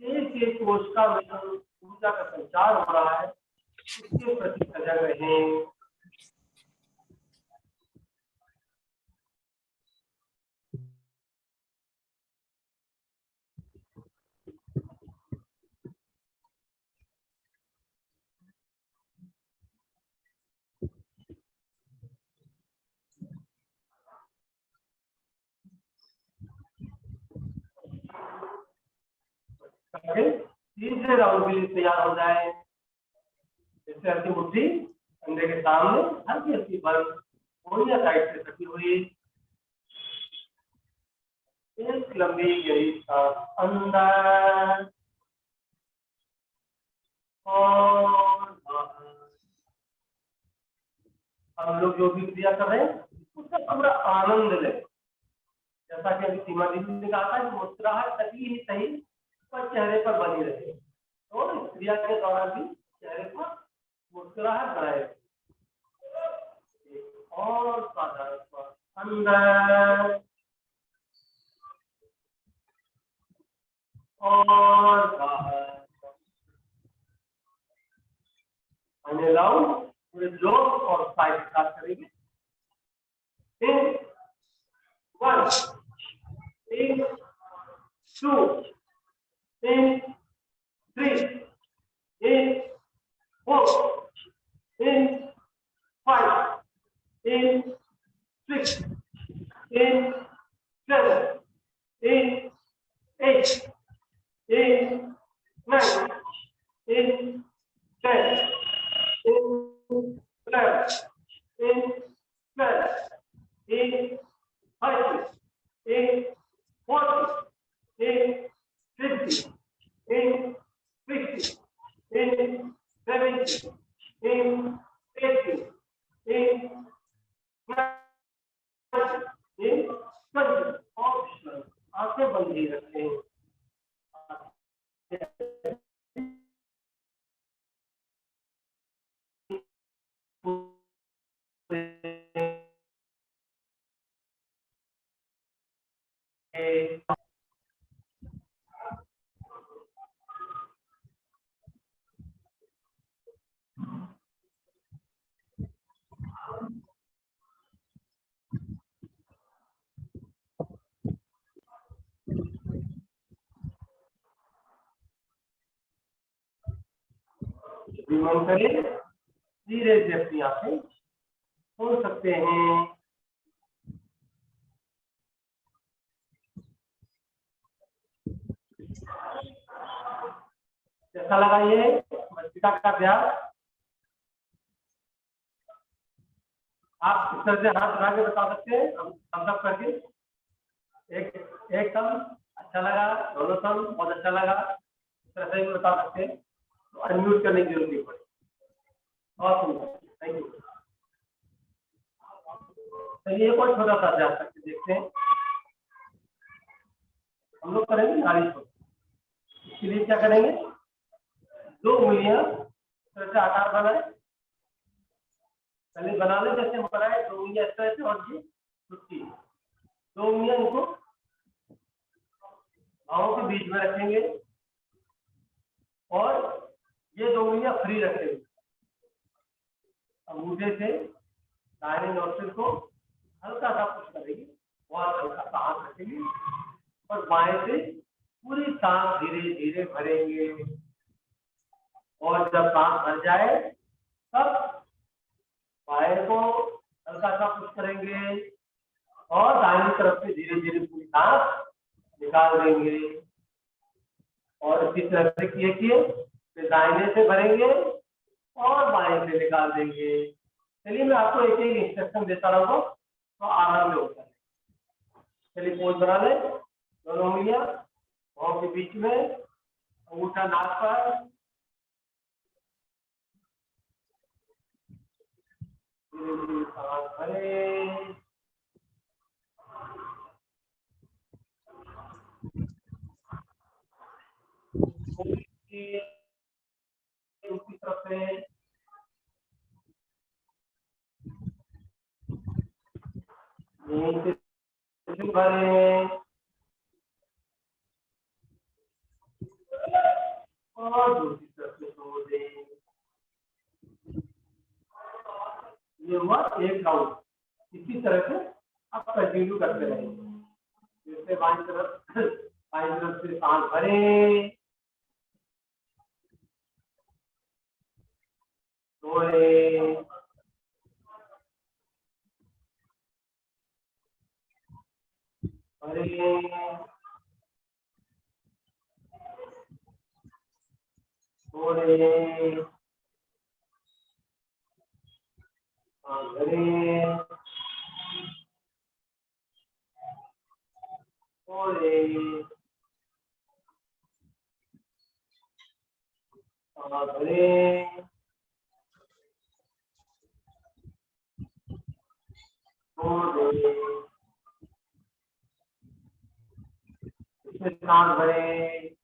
एक एक कोशिका में ऊर्जा का संचार हो रहा है, इसके प्रति सजग रहें। तीसरे राउंड के लिए तैयार हो जाए। जैसे हल्की मुट्ठी कंधे के सामने, हल्की हल्की बंद, कोनिया साइड से सटी हुई। एक लंबी गहरी सांस अंदर हम लोग जो भी क्रिया कर रहे हैं उसका पूरा आनंद लें। जैसा कि अभी सीमा दीदी ने कहा था कि मुस्कुराहट तभी ही सही पर चेहरे पर बनी रहे, तो इस क्रिया के दौरान भी चेहरे पर मुस्कुराहट बनाए रखें। और साधारण पर अंदर और बाहर राउंड पूरे जोश और साइड के साथ करेंगे। in 1 in 2 in 3 in 4 in 5 in 6 in 7 in 8 in 9 in 10 in 11 in 12 in 30 in 40 in 50 in 60 in 70 in 80 in 90 in 20 option आंखें बंद ही रखें। मन करें धीरे से अपनी आंखें खोल सकते हैं। कैसा लगा ये मस्तिका का अभ्यास? आप इस तरह से हाथ उठा के बता सकते हैं, हम सब करके एक कम अच्छा लगा, दोनों कम बहुत अच्छा लगा, इस तरह से भी बता सकते हैं। तो अनम्यूट करने की जरूरत नहीं पड़ी। और थैंक यू। चलिए एक और छोटा सा अभ्यास करके देखते हैं। हम लोग करेंगे नाड़ी छोड़। इसके लिए क्या करेंगे, 2 उंगलियां तरह से आकार बनाए, पहले बना ले जैसे हम बनाए, 2 उंगलियां इस तरह से और ये छुट्टी, 2 उंगलियां इनको पाँव के बीच में रखेंगे और ये 2 उंगलियां फ्री रखेंगे। अंगूठे से दाहिने नोस्ट्रिल को हल्का सा पुश करेंगे, बहुत हल्का सा हाथ रखेंगे और बाएं से पूरी सांस धीरे धीरे भरेंगे और जब सांस भर जाए तब बाएं को हल्का सा पुश करेंगे और दाहिनी तरफ से धीरे धीरे पूरी सांस निकाल देंगे। और इसी तरह से किए फिर दाहिने से भरेंगे और बाएं से निकाल देंगे। चलिए मैं आपको एक एक इंस्ट्रक्शन देता रहूंगा तो आराम में होता है। चलिए पोज बना लें, दोनों उंगलियां पाँव के बीच में, अंगूठा नाक पर, धीरे धीरे सांस भरें, दूसरी तरफ से भरें और दूसरी तरफ से छोड़ दें। ये हुआ एक राउंड। इसी तरह से आप कंटिन्यू करते रहेंगे। जैसे बाईं तरफ से सांस भरें, छोड़ें, भरें, छोड़ें, भरें, छोड़ें, भरें, इसमें सांस भरें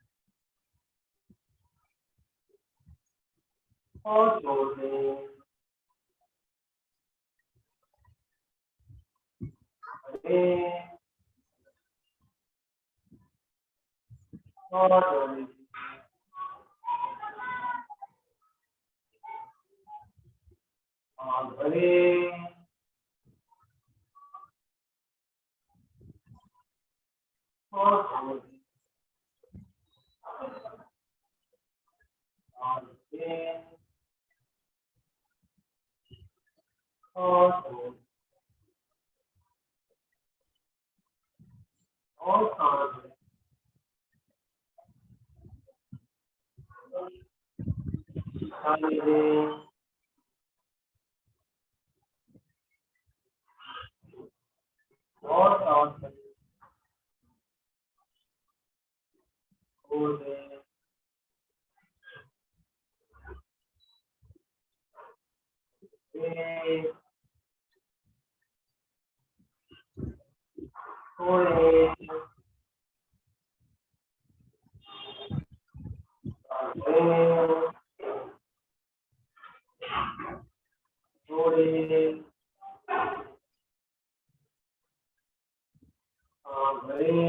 और छोड़ दें। भरें और छोड़ दें। भरें और छोड़ दें। और सांस लें। खाली दें और सांस लें। छोड़ दें। छोड़ें। छोड़ें। भरें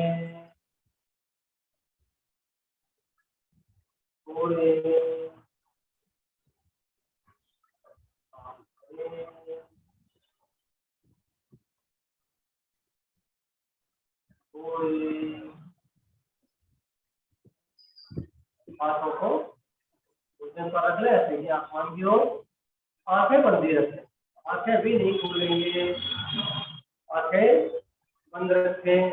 छोड़ें। हाथों को घुटने पर रख ले, ऐसे ही आसमान की ओर आंखें बंद ही रखें। आंखें भी नहीं खोलेंगे, आंखें बंद रखें।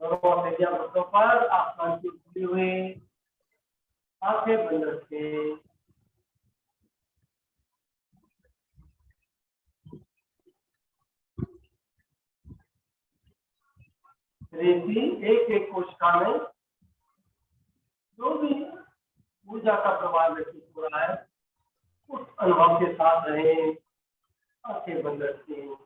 दोनों घुटनों पर आसमान की खुली हुई आंखें बंद रखें। शरीर की एक एक कोशिका में जो भी ऊर्जा का प्रभाव व्यतीत हो रहा है उस अनुभव के साथ रहें, आंखें बंद रखें।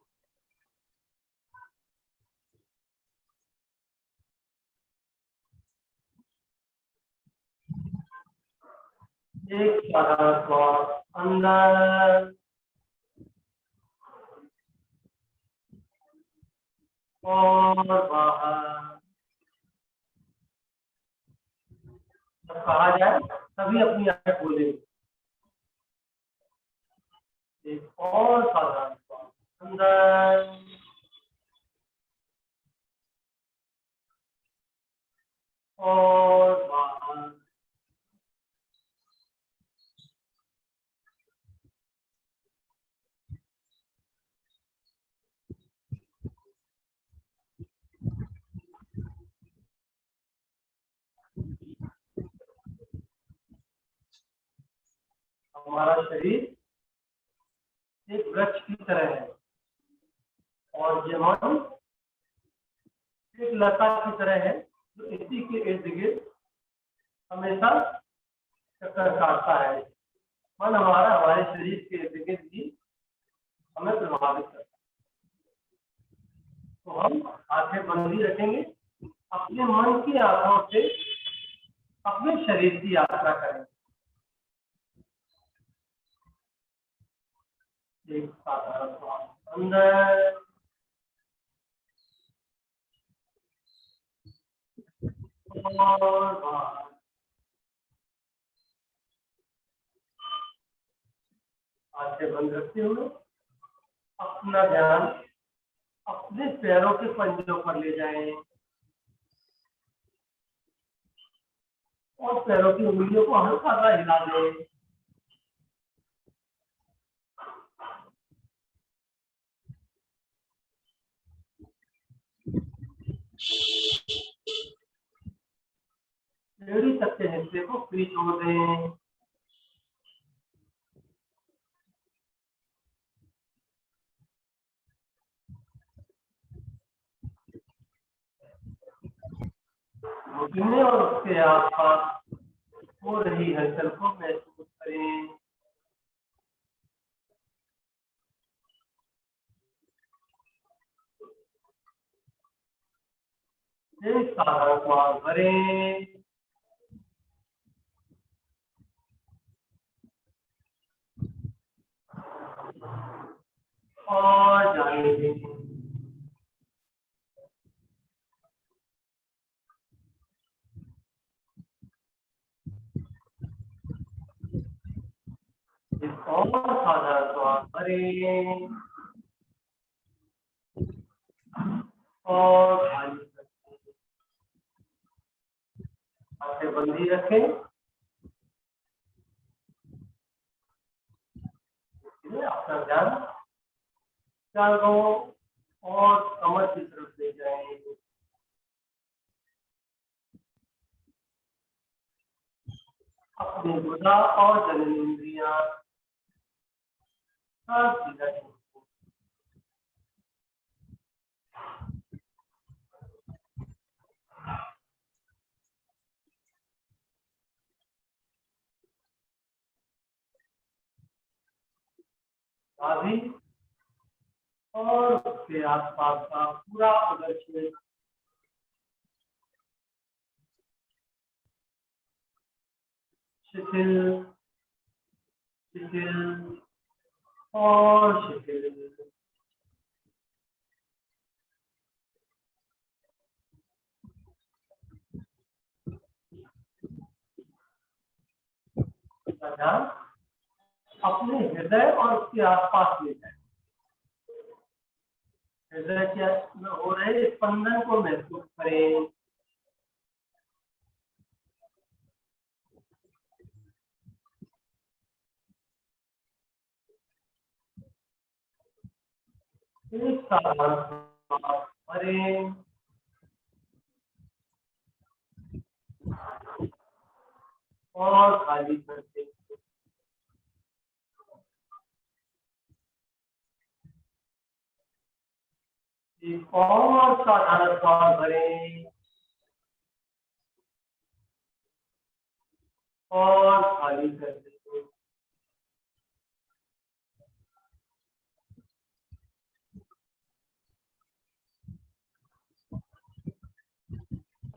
एक साधारण श्वास अंदर और बाहर। जब कहा जाए तभी अपनी आंखें खोलें। एक और साधारण श्वास अंदर और बाहर। हमारा शरीर एक वृक्ष की तरह है और ये मन एक लता की तरह है जो इसी के इर्द गिर्द हमेशा चक्कर काटता है। मन हमारा हमारे शरीर के इर्द गिर्द ही हमें प्रभावित करता है। तो हम आंखें बंद ही रखेंगे, अपने मन की आंखों से अपने शरीर की यात्रा करें। एक साधारण श्वास अंदर और बाहर। आंखें बंद रखते हुए अपना ध्यान अपने पैरों के पंजों पर ले जाएं और पैरों की उंगलियों को हल्का सा हिला दें। एड़ी तक के हिस्से को फ्री छोड़ दें। घुटने और उसके आसपास हो रही हलचल को महसूस करें। एक साधारण सवाल भरें और जाने दें। एक और साधारण सवाल भरें और खाली रखें। आंखें बंदी रखें। अपना ध्यान चारों और कमर की तरफ ले जाएंगे। अपनी गुदा और जननेंद्रियां सब सीधा छोड़। नाभि और उसके आसपास का पूरा उदर क्षेत्र शिथिल शिथिल और शिथिल। ध्यान अपने हृदय और उसके आसपास ले जाए। हृदय के हो रहे स्पंदन को महसूस करें। एक साधारण सांस भरें और खाली कर दें। एक और साधारण सांस भरें और खाली कर दें।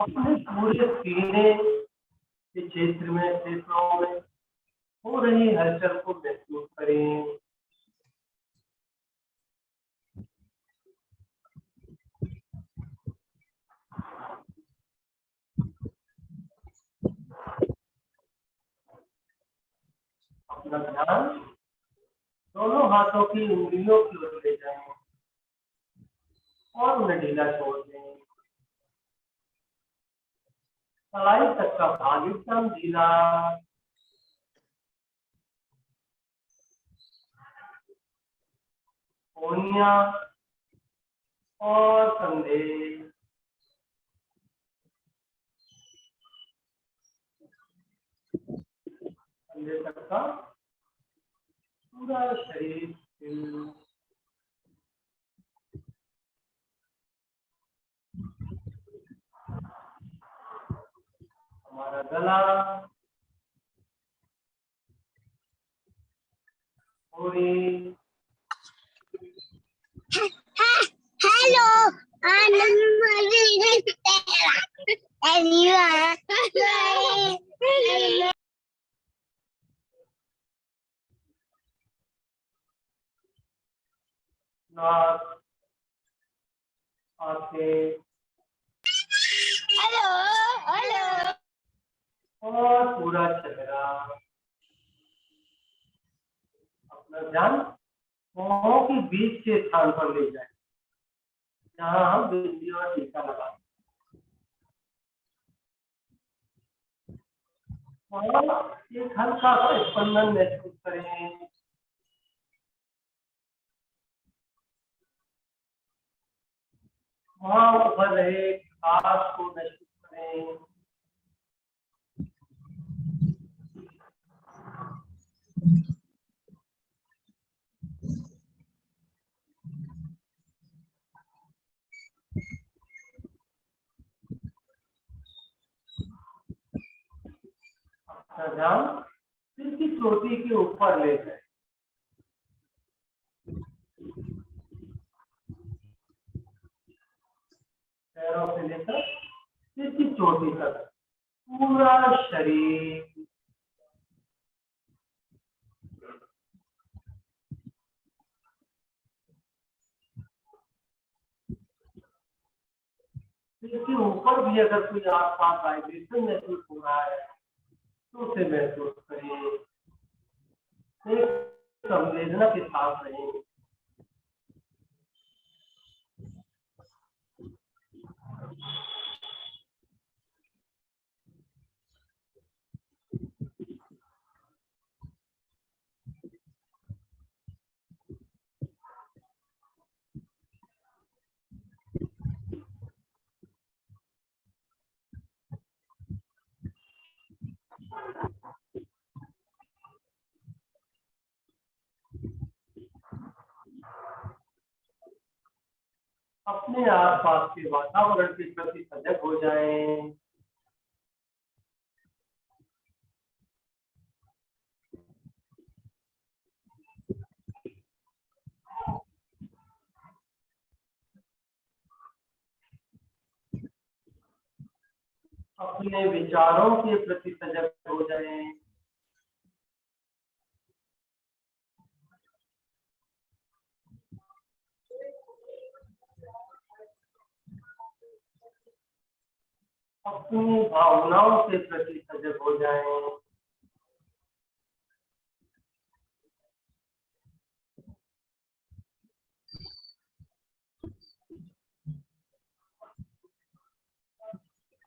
अपने पूरे सीने के क्षेत्र में फेफड़ों में हो रही हलचल को महसूस करें। अपना ध्यान दोनों हाथों की उंगलियों की ओर ले जाएं और उन्हें ढीला छोड़ दें। कलाई तक का भाग एकदम ढीला। कोहनियां और कंधे कंधे तक का पूरा शरीर हिल। हमारा गला पूरी हेलो नाक आंखें हेलो हेलो और पूरा चेहरा। अपना ध्यान पांवों के बीच के स्थान पर ले जाए जहां हम बिंदी और टीका लगा। और एक हल्का सा स्पंदन महसूस करें। वहां उभर रहे घास को महसूस करें। अपना ध्यान सिर की चोटी के ऊपर ले जाए। पैरों से लेकर सिर की चोटी तक पूरा शरीर इसके ऊपर भी अगर कोई आसपास वाइब्रेशन महसूस हो रहा है तो उसे महसूस करिए, एक संवेदना के साथ रहें। अपने आसपास के वातावरण के प्रति सजग हो जाएं। अपने विचारों के प्रति सजग हो जाएं। अपनी भावनाओं के प्रति सजग हो जाएं।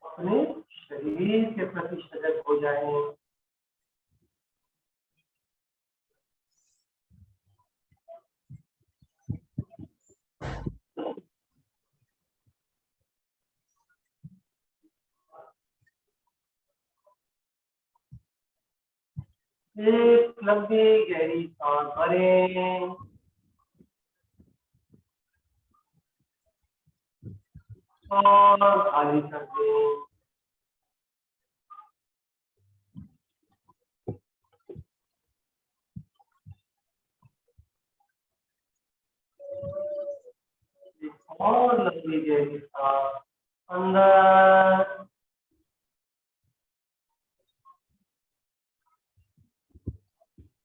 अपने शरीर के प्रति सजग हो जाएं। एक लंबी गहरी सांस भरें और खाली कर दें। एक और लंबी गहरी सांस अंदर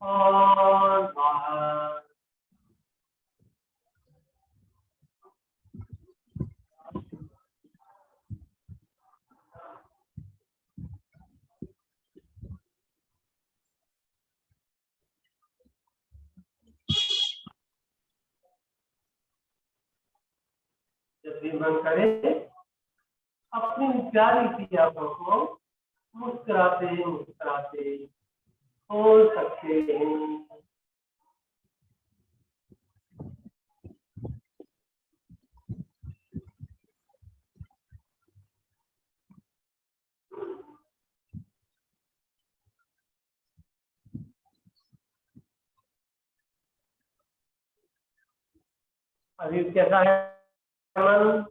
और बाहर। जब भी मन करे अपनी प्यारी सी आंखों को मुस्कुराते मुस्कुराते खोल सकते हैं। अभी कैसा है मन?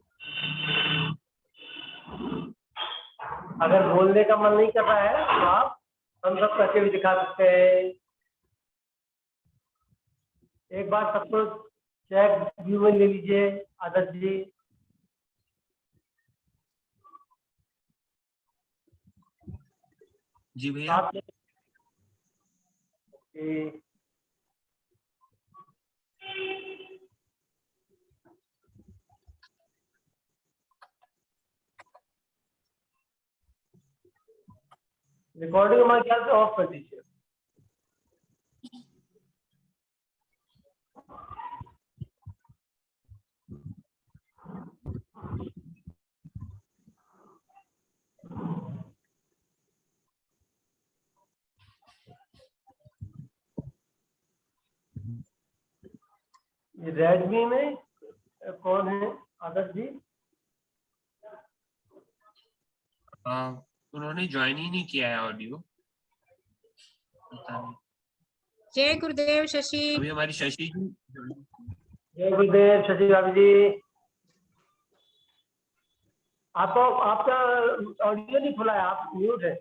अगर बोलने का मन नहीं कर रहा है तो आप हम सब करके भी दिखा सकते हैं। एक बार सबको चेक व्यू में ले लीजिए आदर्श जी। जी भैया। रिकॉर्डिंग हमारे ख्याल से ऑफ कर दीजिए। ये रेडमी में कौन है आदर्श जी? उन्होंने ज्वाइन ही नहीं किया है ऑडियो, पता नहीं। जय गुरुदेव शशि। अभी हमारी शशि जी। जय गुरुदेव शशि भाभी जी। आपको आपका ऑडियो नहीं खुला है, आप म्यूट है।